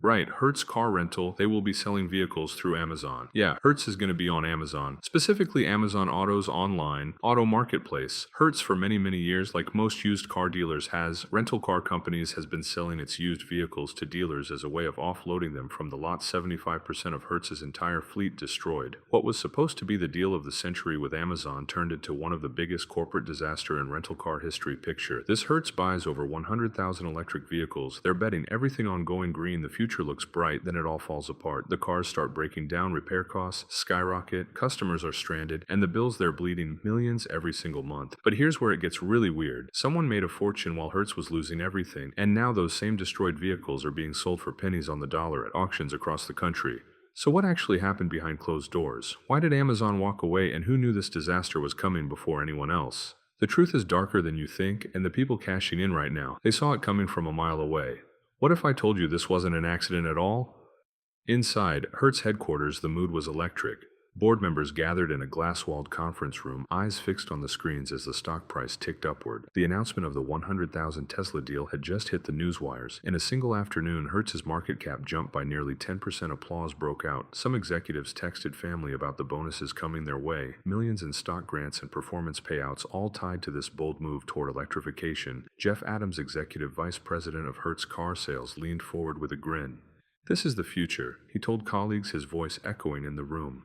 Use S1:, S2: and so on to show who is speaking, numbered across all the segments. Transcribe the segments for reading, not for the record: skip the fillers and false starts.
S1: Right, Hertz Car Rental, they will be selling vehicles through Amazon. Yeah, Hertz is going to be on Amazon, specifically Amazon Auto's online auto marketplace. Hertz for many years, like most used car dealers has, rental car companies has been selling its used vehicles to dealers as a way of offloading them from the lot. 75% of Hertz's entire fleet destroyed. What was supposed to be the deal of the century with Amazon turned into one of the biggest corporate disaster in rental car history. Picture this: Hertz buys over 100,000 electric vehicles. They're betting everything on going green. The future looks bright, then it all falls apart. The cars start breaking down, repair costs skyrocket, customers are stranded, and the bills they're bleeding millions every single month. But here's where it gets really weird. Someone made a fortune while Hertz was losing everything, and now those same destroyed vehicles are being sold for pennies on the dollar at auctions across the country. So what actually happened behind closed doors? Why did Amazon walk away, and who knew this disaster was coming before anyone else? The truth is darker than you think, and the people cashing in right now, they saw it coming from a mile away. What if I told you this wasn't an accident at all? Inside Hertz headquarters, the mood was electric. Board members gathered in a glass-walled conference room, eyes fixed on the screens as the stock price ticked upward. The announcement of the 100,000 Tesla deal had just hit the newswires. In a single afternoon, Hertz's market cap jumped by nearly 10%. Applause broke out. Some executives texted family about the bonuses coming their way, millions in stock grants and performance payouts, all tied to this bold move toward electrification. Jeff Adams, executive vice president of Hertz Car Sales, leaned forward with a grin. "This is the future," he told colleagues, his voice echoing in the room.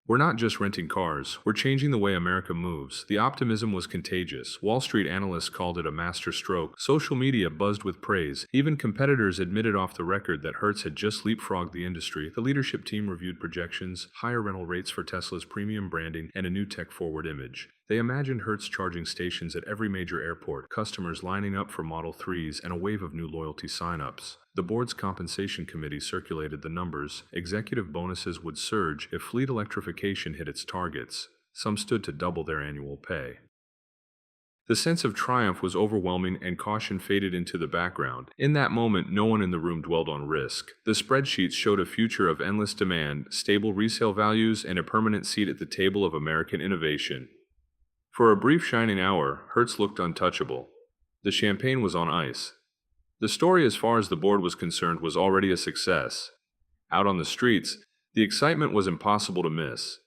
S1: "We're not just renting cars, we're changing the way America moves." The optimism was contagious. Wall Street analysts called it a master stroke. Social media buzzed with praise. Even competitors admitted off the record that Hertz had just leapfrogged the industry. The leadership team reviewed projections, higher rental rates for Tesla's premium branding, and a new tech-forward image. They imagined Hertz charging stations at every major airport, customers lining up for Model 3s, and a wave of new loyalty sign-ups. The board's compensation committee circulated the numbers. Executive bonuses would surge if fleet electrification hit its targets. Some stood to double their annual pay. The sense of triumph was overwhelming, and caution faded into the background. In that moment, no one in the room dwelled on risk. The spreadsheets showed a future of endless demand, stable resale values, and a permanent seat at the table of American innovation. For a brief shining hour, Hertz looked untouchable. The champagne was on ice. The story, as far as the board was concerned, was already a success. Out on the streets, the excitement was impossible to miss.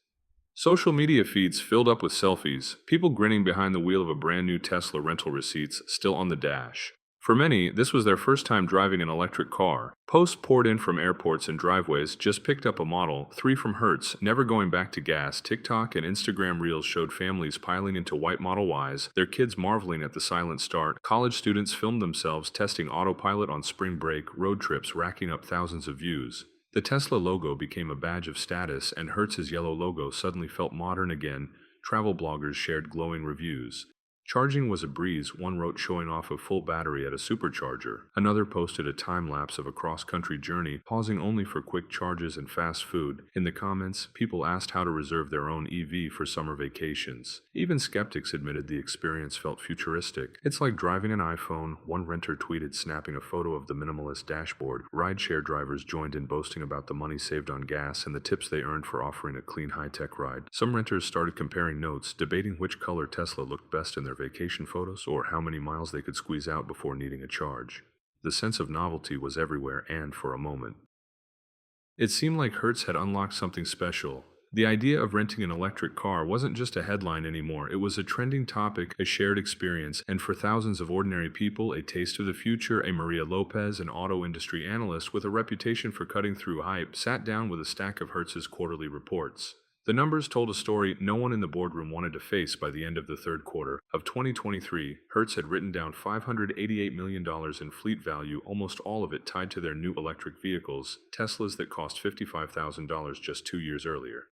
S1: Social media feeds filled up with selfies, people grinning behind the wheel of a brand new Tesla, rental receipts still on the dash. For many, this was their first time driving an electric car. Posts poured in from airports and driveways. "Just picked up a Model 3 from Hertz, never going back to gas." TikTok and Instagram Reels showed families piling into white Model Ys, their kids marveling at the silent start. College students filmed themselves testing autopilot on spring break. Road trips racking up thousands of views. The Tesla logo became a badge of status, and Hertz's yellow logo suddenly felt modern again. Travel bloggers shared glowing reviews. Charging was a breeze, one wrote, showing off a full battery at a supercharger. Another posted a time-lapse of a cross-country journey, pausing only for quick charges and fast food. In the comments, people asked how to reserve their own EV for summer vacations. Even skeptics admitted the experience felt futuristic. "It's like driving an iPhone," one renter tweeted, snapping a photo of the minimalist dashboard. Rideshare drivers joined in, boasting about the money saved on gas and the tips they earned for offering a clean, high-tech ride. Some renters started comparing notes, debating which color Tesla looked best in their vacation photos or how many miles they could squeeze out before needing a charge. The sense of novelty was everywhere, and for a moment, it seemed like Hertz had unlocked something special. The idea of renting an electric car wasn't just a headline anymore. It was a trending topic, a shared experience, and for thousands of ordinary people, a taste of the future. A Maria Lopez, an auto industry analyst with a reputation for cutting through hype, sat down with a stack of Hertz's quarterly reports. The numbers told a story no one in the boardroom wanted to face. By the end of the third quarter of 2023, Hertz had written down $588 million in fleet value, almost all of it tied to their new electric vehicles, Teslas that cost $55,000 just 2 years earlier.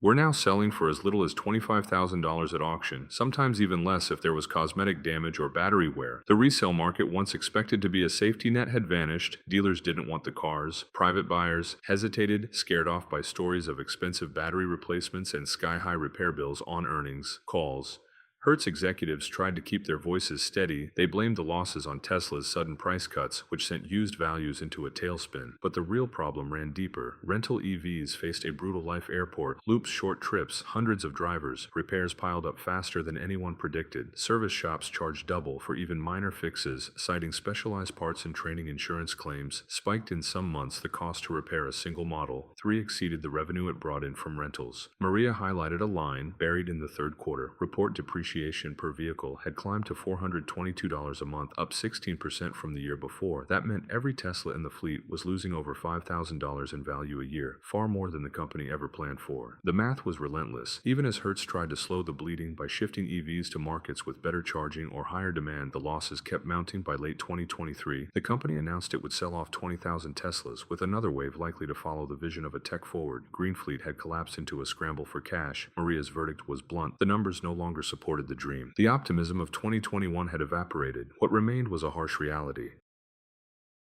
S1: We're now selling for as little as $25,000 at auction, sometimes even less if there was cosmetic damage or battery wear. The resale market, once expected to be a safety net, had vanished. Dealers didn't want the cars. Private buyers hesitated, scared off by stories of expensive battery replacements and sky-high repair bills on earnings calls. Hertz executives tried to keep their voices steady. They blamed the losses on Tesla's sudden price cuts, which sent used values into a tailspin. But the real problem ran deeper. Rental EVs faced a brutal life airport, loops, short trips, hundreds of drivers. Repairs piled up faster than anyone predicted. Service shops charged double for even minor fixes, citing specialized parts and training. Insurance claims spiked in some months. The cost to repair a single Model 3 exceeded the revenue it brought in from rentals. Maria highlighted a line buried in the third quarter. Report depreciation per vehicle had climbed to $422 a month, up 16% from the year before. That meant every Tesla in the fleet was losing over $5,000 in value a year, far more than the company ever planned for. The math was relentless. Even as Hertz tried to slow the bleeding by shifting EVs to markets with better charging or higher demand, the losses kept mounting. By late 2023, the company announced it would sell off 20,000 Teslas, with another wave likely to follow. The vision of a tech-forward green fleet had collapsed into a scramble for cash. Maria's verdict was blunt. The numbers no longer supported the dream. The optimism of 2021 had evaporated. What remained was a harsh reality.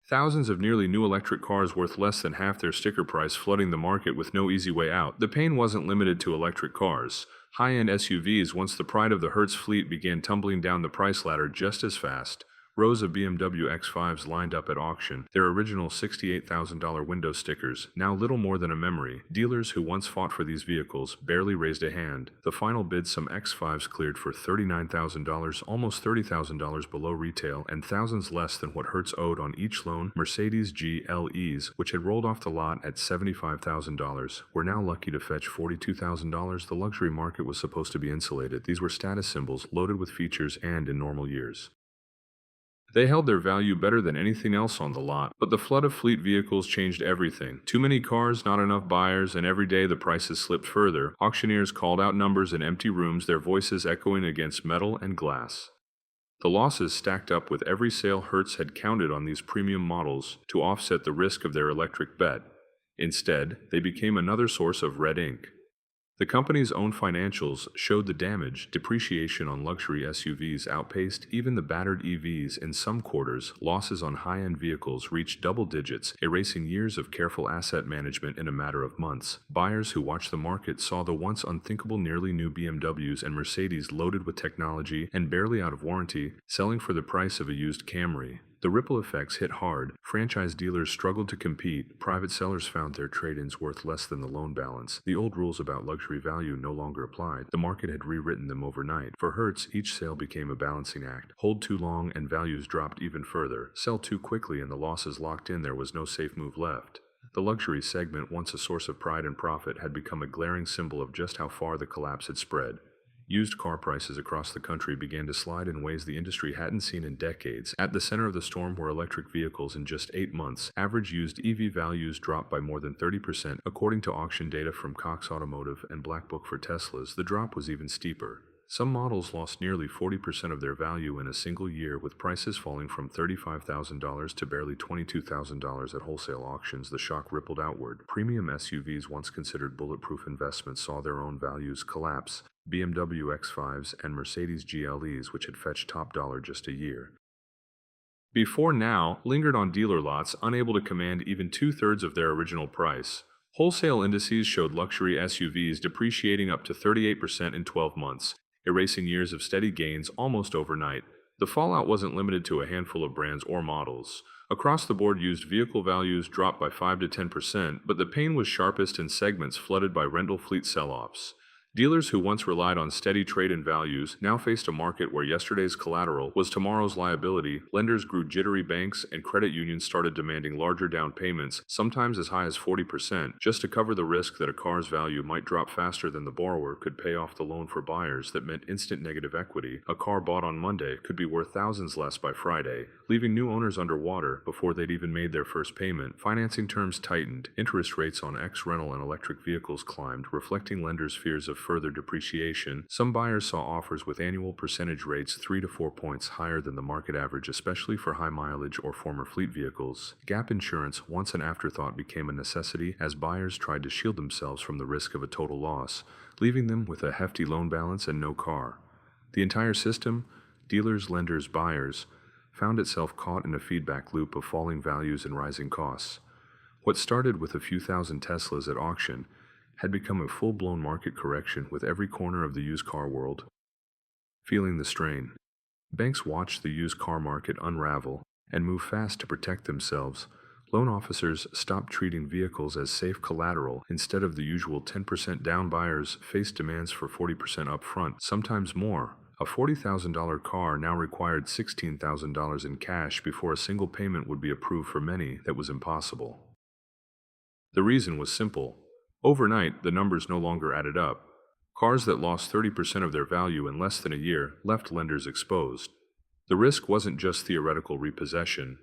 S1: Thousands of nearly new electric cars worth less than half their sticker price flooding the market with no easy way out. The pain wasn't limited to electric cars. High-end SUVs, once the pride of the Hertz fleet, began tumbling down the price ladder just as fast. Rows of BMW X5s lined up at auction, their original $68,000 window stickers, now little more than a memory. Dealers who once fought for these vehicles barely raised a hand. The final bid, some X5s cleared for $39,000, almost $30,000 below retail, and thousands less than what Hertz owed on each loan. Mercedes GLEs, which had rolled off the lot at $75,000, were now lucky to fetch $42,000. The luxury market was supposed to be insulated. These were status symbols loaded with features, and in normal years they held their value better than anything else on the lot. But the flood of fleet vehicles changed everything. Too many cars, not enough buyers, and every day the prices slipped further. Auctioneers called out numbers in empty rooms, their voices echoing against metal and glass. The losses stacked up with every sale. Hertz had counted on these premium models to offset the risk of their electric bet. Instead, they became another source of red ink. The company's own financials showed the damage. Depreciation on luxury SUVs outpaced even the battered EVs in some quarters. Losses on high-end vehicles reached double digits, erasing years of careful asset management in a matter of months. Buyers who watched the market saw the once unthinkable nearly new BMWs and Mercedes loaded with technology and barely out of warranty, selling for the price of a used Camry. The ripple effects hit hard. Franchise dealers struggled to compete. Private sellers found their trade-ins worth less than the loan balance. The old rules about luxury value no longer applied. The market had rewritten them overnight. For Hertz, each sale became a balancing act. Hold too long and values dropped even further. Sell too quickly and the losses locked in. There was no safe move left. The luxury segment, once a source of pride and profit, had become a glaring symbol of just how far the collapse had spread. Used car prices across the country began to slide in ways the industry hadn't seen in decades. At the center of the storm were electric vehicles. In just 8 months, average used EV values dropped by more than 30%. According to auction data from Cox Automotive and Black Book for Teslas, the drop was even steeper. Some models lost nearly 40% of their value in a single year, with prices falling from $35,000 to barely $22,000 at wholesale auctions. The shock rippled outward. Premium SUVs, once considered bulletproof investments, saw their own values collapse. BMW X5s and Mercedes GLEs, which had fetched top dollar just a year before now, lingered on dealer lots, unable to command even two-thirds of their original price. Wholesale indices showed luxury SUVs depreciating up to 38% in 12 months, erasing years of steady gains almost overnight. The fallout wasn't limited to a handful of brands or models. Across the board, used vehicle values dropped by 5 to 10%, but the pain was sharpest in segments flooded by rental fleet sell-offs. Dealers who once relied on steady trade-in values now faced a market where yesterday's collateral was tomorrow's liability. Lenders grew jittery. Banks and credit unions started demanding larger down payments, sometimes as high as 40%, just to cover the risk that a car's value might drop faster than the borrower could pay off the loan. For buyers, that meant instant negative equity. A car bought on Monday could be worth thousands less by Friday, leaving new owners underwater before they'd even made their first payment. Financing terms tightened. Interest rates on ex-rental and electric vehicles climbed, reflecting lenders' fears of further depreciation. Some buyers saw offers with annual percentage rates 3 to 4 points higher than the market average, especially for high mileage or former fleet vehicles. Gap insurance, once an afterthought, became a necessity as buyers tried to shield themselves from the risk of a total loss, leaving them with a hefty loan balance and no car. The entire system, dealers, lenders, buyers, found itself caught in a feedback loop of falling values and rising costs. What started with a few thousand Teslas at auction had become a full-blown market correction, with every corner of the used car world Feeling the strain, banks watched the used car market unravel and move fast to protect themselves. Loan officers stopped treating vehicles as safe collateral. Instead of the usual 10% down, buyers faced demands for 40% upfront, sometimes more. A $40,000 car now required $16,000 in cash before a single payment would be approved. For many, that was impossible. The reason was simple. Overnight, the numbers no longer added up. Cars that lost 30% of their value in less than a year left lenders exposed. The risk wasn't just theoretical repossession.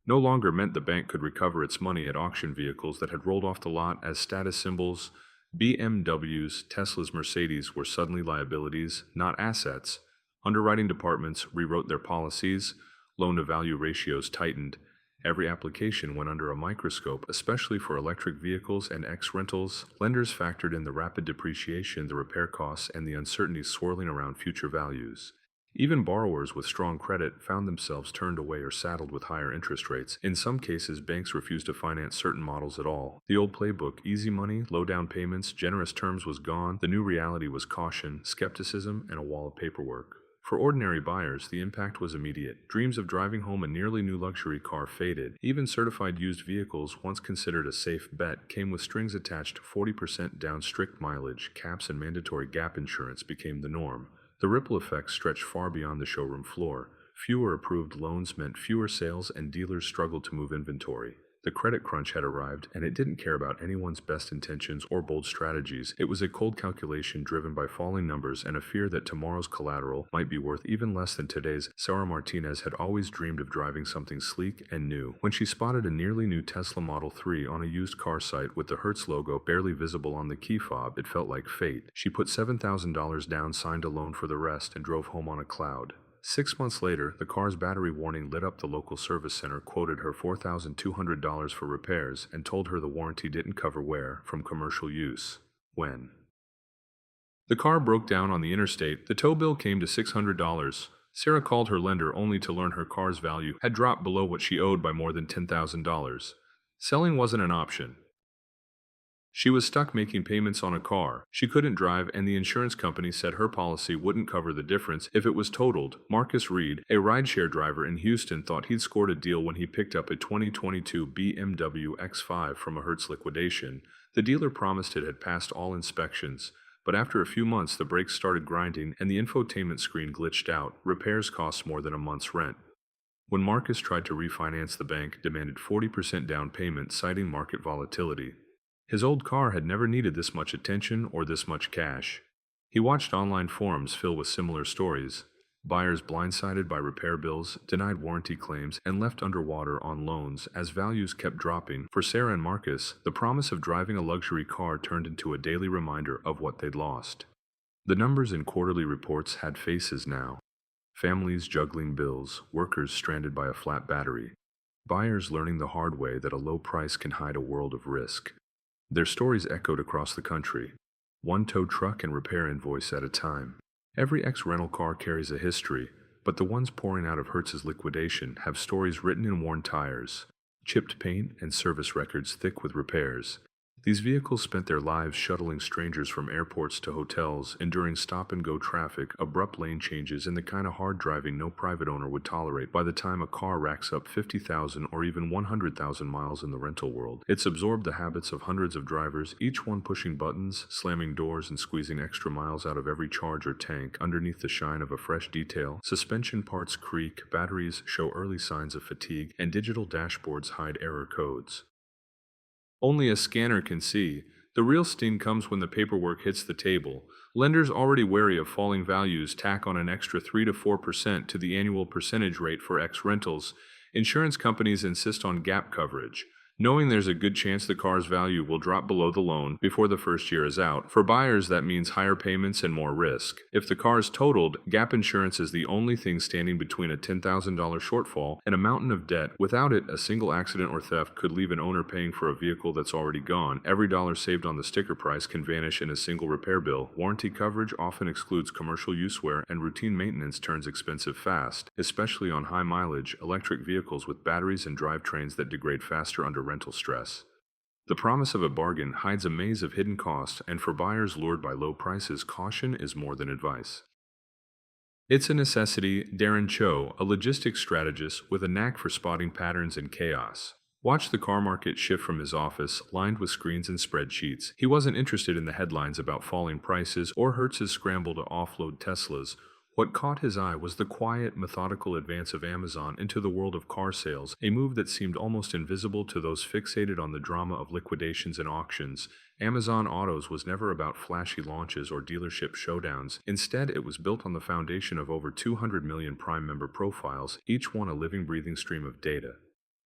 S1: No longer meant the bank could recover its money at auction. Vehicles that had rolled off the lot as status symbols, BMWs, Teslas, Mercedes, were suddenly liabilities, not assets. Underwriting departments rewrote their policies, loan-to-value ratios tightened. Every application went under a microscope, especially for electric vehicles and ex-rentals. Lenders factored in the rapid depreciation, the repair costs, and the uncertainty swirling around future values. Even borrowers with strong credit found themselves turned away or saddled with higher interest rates. In some cases, banks refused to finance certain models at all. The old playbook, easy money, low down payments, generous terms, was gone. The new reality was caution, skepticism, and a wall of paperwork. For ordinary buyers, the impact was immediate. Dreams of driving home a nearly new luxury car faded. Even certified used vehicles, once considered a safe bet, came with strings attached. 40% down, strict mileage caps, and mandatory gap insurance became the norm. The ripple effects stretched far beyond the showroom floor. Fewer approved loans meant fewer sales, and dealers struggled to move inventory. The credit crunch had arrived, and it didn't care about anyone's best intentions or bold strategies. It was a cold calculation driven by falling numbers and a fear that tomorrow's collateral might be worth even less than today's. Sarah Martinez had always dreamed of driving something sleek and new. When she spotted a nearly new Tesla Model 3 on a used car site with the Hertz logo barely visible on the key fob, it felt like fate. She put $7,000 down, signed a loan for the rest, and drove home on a cloud. 6 months later, the car's battery warning lit up. The local service center quoted her $4,200 for repairs and told her the warranty didn't cover wear from commercial use. When the car broke down on the interstate, the tow bill came to $600. Sarah called her lender only to learn her car's value had dropped below what she owed by more than $10,000. Selling wasn't an option. She was stuck making payments on a car she couldn't drive, and the insurance company said her policy wouldn't cover the difference if it was totaled. Marcus Reed, a rideshare driver in Houston, thought he'd scored a deal when he picked up a 2022 BMW X5 from a Hertz liquidation. The dealer promised it had passed all inspections, but after a few months the brakes started grinding and the infotainment screen glitched out. Repairs cost more than a month's rent. When Marcus tried to refinance, the bank demanded 40% down payment, citing market volatility. His old car had never needed this much attention or this much cash. He watched online forums fill with similar stories. Buyers blindsided by repair bills, denied warranty claims, and left underwater on loans as values kept dropping. For Sarah and Marcus, the promise of driving a luxury car turned into a daily reminder of what they'd lost. The numbers in quarterly reports had faces now. Families juggling bills, workers stranded by a flat battery, buyers learning the hard way that a low price can hide a world of risk. Their stories echoed across the country, one tow truck and repair invoice at a time. Every ex-rental car carries a history, but the ones pouring out of Hertz's liquidation have stories written in worn tires, chipped paint, and service records thick with repairs. These vehicles spent their lives shuttling strangers from airports to hotels, enduring stop-and-go traffic, abrupt lane changes, and the kind of hard driving no private owner would tolerate. By the time a car racks up 50,000 or even 100,000 miles in the rental world, it's absorbed the habits of hundreds of drivers, each one pushing buttons, slamming doors, and squeezing extra miles out of every charge or tank. Underneath the shine of a fresh detail, suspension parts creak, batteries show early signs of fatigue, and digital dashboards hide error codes only a scanner can see. The real sting comes when the paperwork hits the table. Lenders, already wary of falling values, tack on an extra 3 to 4% to the annual percentage rate for ex-rentals. Insurance companies insist on gap coverage, knowing there's a good chance the car's value will drop below the loan before the first year is out. For buyers, that means higher payments and more risk. If the car is totaled, gap insurance is the only thing standing between a $10,000 shortfall and a mountain of debt. Without it, a single accident or theft could leave an owner paying for a vehicle that's already gone. Every dollar saved on the sticker price can vanish in a single repair bill. Warranty coverage often excludes commercial use wear, and routine maintenance turns expensive fast, especially on high-mileage electric vehicles with batteries and drivetrains that degrade faster under rental stress. The promise of a bargain hides a maze of hidden costs, and for buyers lured by low prices, caution is more than advice. It's a necessity. Darren Cho, a logistics strategist with a knack for spotting patterns in chaos, watched the car market shift from his office, lined with screens and spreadsheets. He wasn't interested in the headlines about falling prices or Hertz's scramble to offload Teslas. What caught his eye was the quiet, methodical advance of Amazon into the world of car sales, a move that seemed almost invisible to those fixated on the drama of liquidations and auctions. Amazon Autos was never about flashy launches or dealership showdowns. Instead, it was built on the foundation of over 200 million Prime member profiles, each one a living, breathing stream of data.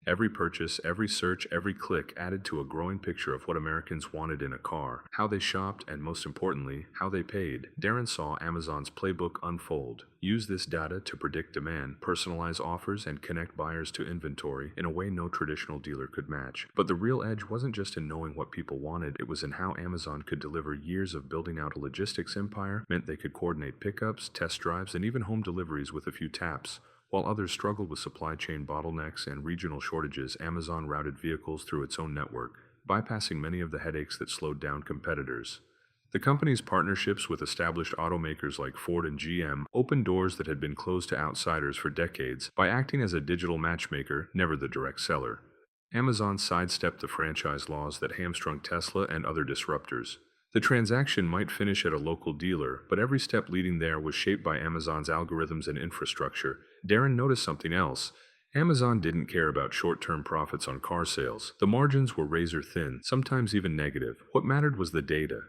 S1: Every purchase, every search, every click added to a growing picture of what Americans wanted in a car, how they shopped, and most importantly, how they paid. Darren saw Amazon's playbook unfold. Use this data to predict demand, personalize offers, and connect buyers to inventory in a way no traditional dealer could match. But the real edge wasn't just in knowing what people wanted, it was in how Amazon could deliver. Years of building out a logistics empire meant they could coordinate pickups, test drives, and even home deliveries with a few taps. While others struggled with supply chain bottlenecks and regional shortages, Amazon routed vehicles through its own network, bypassing many of the headaches that slowed down competitors. The company's partnerships with established automakers like Ford and GM opened doors that had been closed to outsiders for decades by acting as a digital matchmaker, never the direct seller. Amazon sidestepped the franchise laws that hamstrung Tesla and other disruptors. The transaction might finish at a local dealer, but every step leading there was shaped by Amazon's algorithms and infrastructure. Darren noticed something else. Amazon didn't care about short-term profits on car sales. The margins were razor thin, sometimes even negative. What mattered was the data.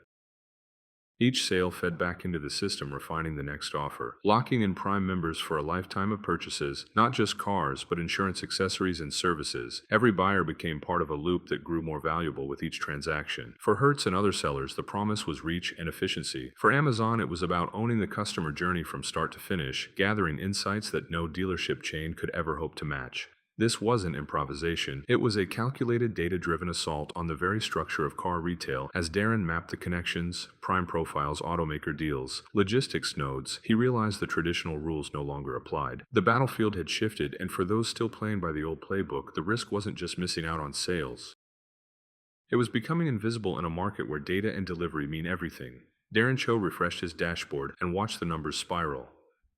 S1: Each sale fed back into the system, refining the next offer, locking in Prime members for a lifetime of purchases, not just cars, but insurance, accessories, and services. Every buyer became part of a loop that grew more valuable with each transaction. For Hertz and other sellers, the promise was reach and efficiency. For Amazon, it was about owning the customer journey from start to finish, gathering insights that no dealership chain could ever hope to match. This wasn't improvisation. It was a calculated, data-driven assault on the very structure of car retail. As Darren mapped the connections, Prime profiles, automaker deals, logistics nodes, he realized the traditional rules no longer applied. The battlefield had shifted, and for those still playing by the old playbook, the risk wasn't just missing out on sales. It was becoming invisible in a market where data and delivery mean everything. Darren Cho refreshed his dashboard and watched the numbers spiral.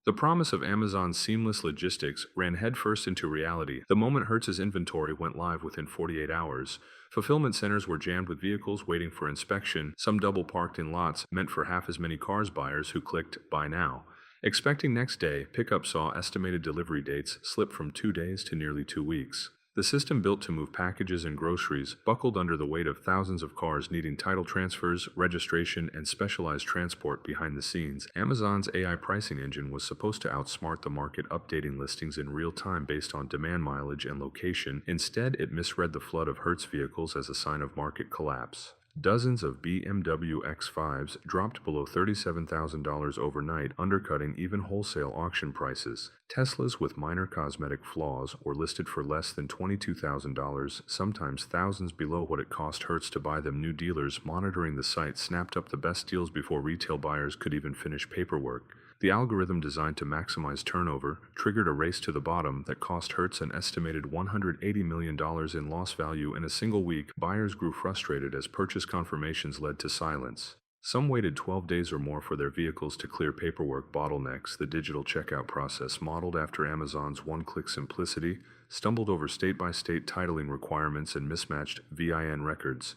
S1: The promise of Amazon's seamless logistics ran headfirst into reality. The moment Hertz's inventory went live within 48 hours, fulfillment centers were jammed with vehicles waiting for inspection, some double parked in lots meant for half as many cars buyers who clicked "Buy Now." Expecting next day, pickup saw estimated delivery dates slip from 2 days to nearly 2 weeks. The system built to move packages and groceries buckled under the weight of thousands of cars needing title transfers, registration, and specialized transport behind the scenes. Amazon's AI pricing engine was supposed to outsmart the market, updating listings in real time based on demand, mileage, and location. Instead, it misread the flood of Hertz vehicles as a sign of market collapse. Dozens of BMW X5s dropped below $37,000 overnight, undercutting even wholesale auction prices. Teslas with minor cosmetic flaws were listed for less than $22,000, sometimes thousands below what it cost Hertz to buy them. New dealers monitoring the site snapped up the best deals before retail buyers could even finish paperwork. The algorithm designed to maximize turnover triggered a race to the bottom that cost Hertz an estimated $180 million in lost value in a single week. Buyers grew frustrated as purchase confirmations led to silence. Some waited 12 days or more for their vehicles to clear paperwork bottlenecks. The digital checkout process, modeled after Amazon's one-click simplicity, stumbled over state-by-state titling requirements and mismatched VIN records.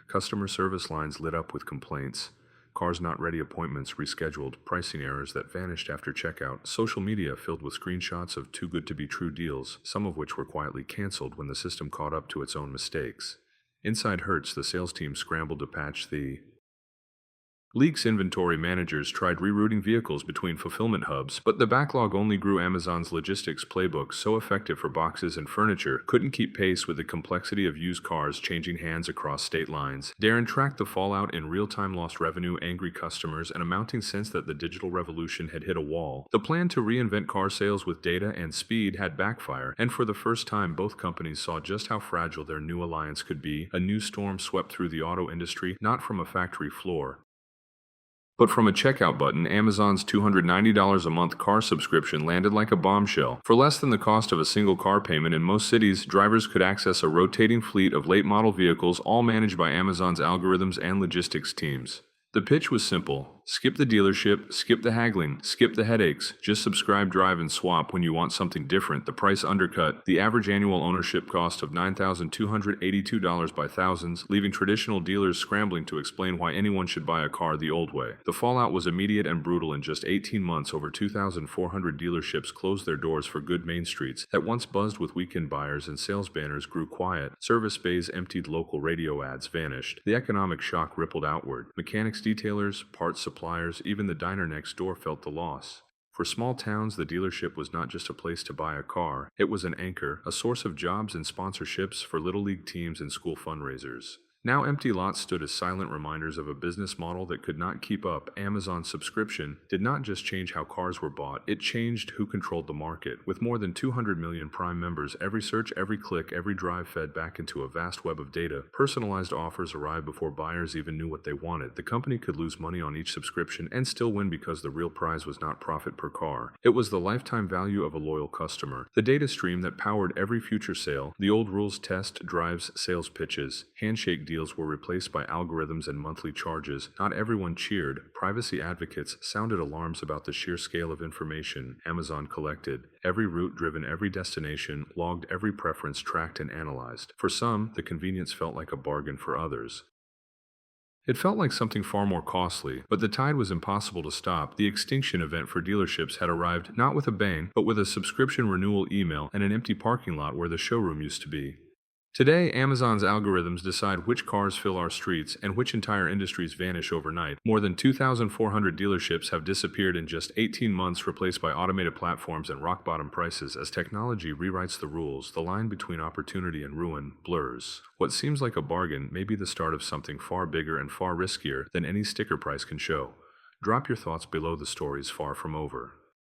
S1: Customer service lines lit up with complaints. Cars not ready, appointments rescheduled, pricing errors that vanished after checkout, social media filled with screenshots of too good to be true deals, some of which were quietly canceled when the system caught up to its own mistakes. Inside Hertz, the sales team scrambled to patch the leaks. Inventory managers tried rerouting vehicles between fulfillment hubs, but the backlog only grew. Amazon's logistics playbook, so effective for boxes and furniture, couldn't keep pace with the complexity of used cars changing hands across state lines. Darren tracked the fallout in real time: lost revenue, angry customers, and a mounting sense that the digital revolution had hit a wall. The plan to reinvent car sales with data and speed had backfired, and for the first time, both companies saw just how fragile their new alliance could be. A new storm swept through the auto industry, not from a factory floor, but from a checkout button. Amazon's $290 a month car subscription landed like a bombshell. For less than the cost of a single car payment in most cities, drivers could access a rotating fleet of late model vehicles, all managed by Amazon's algorithms and logistics teams. The pitch was simple: Skip the dealership, skip the haggling, skip the headaches. Just subscribe, drive, and swap when you want something different. The price undercut. The average annual ownership cost of $9,282 by thousands, leaving traditional dealers scrambling to explain why anyone should buy a car the old way. The fallout was immediate and brutal. In just 18 months, over 2,400 dealerships closed their doors for good. Main streets that once buzzed with weekend buyers and sales banners grew quiet. Service bays emptied, local radio ads vanished. The economic shock rippled outward. Mechanics, detailers, parts suppliers, even the diner next door felt the loss. For small towns, the dealership was not just a place to buy a car. It was an anchor, a source of jobs and sponsorships for little league teams and school fundraisers. Now empty lots stood as silent reminders of a business model that could not keep up. Amazon's subscription did not just change how cars were bought, it changed who controlled the market. With more than 200 million Prime members, every search, every click, every drive fed back into a vast web of data. Personalized offers arrived before buyers even knew what they wanted. The company could lose money on each subscription and still win because the real prize was not profit per car. It was the lifetime value of a loyal customer. The data stream that powered every future sale. The old rules: test drives, sales pitches, handshake deals were replaced by algorithms and monthly charges. Not everyone cheered. Privacy advocates sounded alarms about the sheer scale of information Amazon collected. Every route driven, every destination logged, every preference tracked and analyzed. For some, the convenience felt like a bargain. For others, it felt like something far more costly, but the tide was impossible to stop. The extinction event for dealerships had arrived, not with a bang, but with a subscription renewal email and an empty parking lot where the showroom used to be. Today, Amazon's algorithms decide which cars fill our streets and which entire industries vanish overnight. More than 2,400 dealerships have disappeared in just 18 months, replaced by automated platforms and rock-bottom prices. As technology rewrites the rules, the line between opportunity and ruin blurs. What seems like a bargain may be the start of something far bigger and far riskier than any sticker price can show. Drop your thoughts below. The story's far from over.